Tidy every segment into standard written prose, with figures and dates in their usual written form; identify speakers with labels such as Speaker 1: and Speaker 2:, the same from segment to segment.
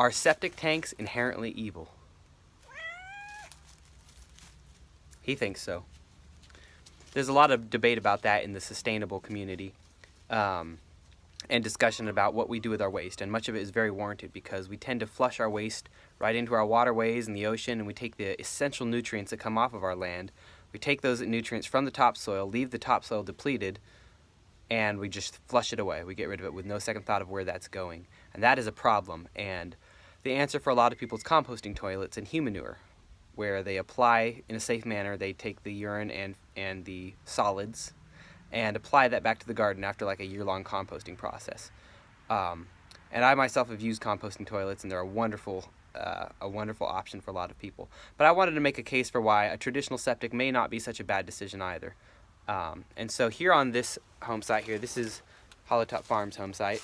Speaker 1: Are septic tanks inherently evil? He thinks so. There's a lot of debate about that in the sustainable community, and discussion about what we do with our waste, and much of it is very warranted because we tend to flush our waste right into our waterways and the ocean, and we take the essential nutrients that come off of our land. We take those nutrients from the topsoil, leave the topsoil depleted, and we just flush it away. We get rid of it with no second thought of where that's going. And that is a problem. And the answer for a lot of people is composting toilets and human manure, where they apply in a safe manner. They take the urine and the solids and apply that back to the garden after like a year-long composting process. And I myself have used composting toilets, and they're a wonderful option for a lot of people. But I wanted to make a case for why a traditional septic may not be such a bad decision either. And so here on this home site here, this is Hollowtop Farms home site.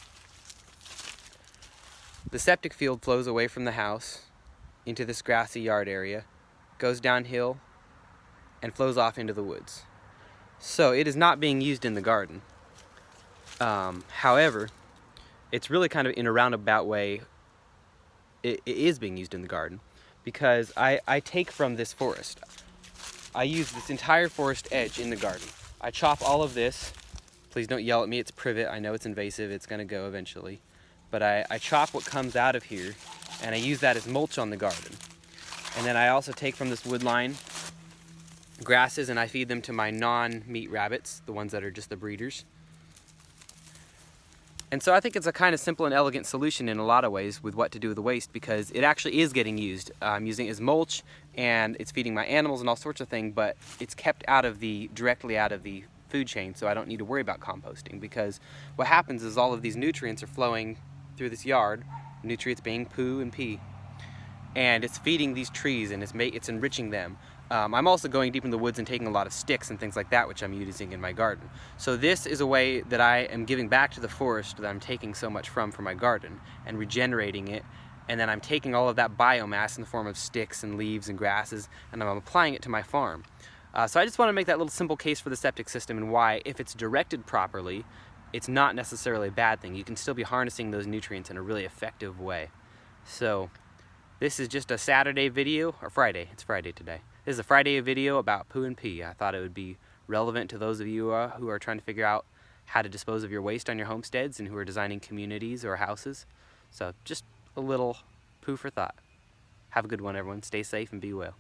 Speaker 1: The septic field flows away from the house into this grassy yard area, goes downhill, and flows off into the woods. So it is not being used in the garden. However, it's really kind of in a roundabout way, it is being used in the garden, because I take from this forest. I use this entire forest edge in the garden. I chop all of this. Please don't yell at me, it's privet. I know it's invasive, it's gonna go eventually. But I chop what comes out of here, and I use that as mulch on the garden. And then I also take from this wood line grasses, and I feed them to my non-meat rabbits, the ones that are just the breeders. And so I think it's a kind of simple and elegant solution in a lot of ways with what to do with the waste, because it actually is getting used. I'm using it as mulch, and it's feeding my animals and all sorts of things, but it's kept directly out of the food chain, so I don't need to worry about composting, because what happens is all of these nutrients are flowing through this yard, nutrients being poo and pee, and it's feeding these trees, and it's enriching them. I'm also going deep in the woods and taking a lot of sticks and things like that, which I'm using in my garden. So this is a way that I am giving back to the forest that I'm taking so much from for my garden and regenerating it. And then I'm taking all of that biomass in the form of sticks and leaves and grasses, and I'm applying it to my farm. So I just want to make that little simple case for the septic system, and why, if it's directed properly, it's not necessarily a bad thing. You can still be harnessing those nutrients in a really effective way. So this is just a Saturday video, or Friday. It's Friday today. This is a Friday video about poo and pee. I thought it would be relevant to those of you who are trying to figure out how to dispose of your waste on your homesteads and who are designing communities or houses. So just a little poo for thought. Have a good one, everyone. Stay safe and be well.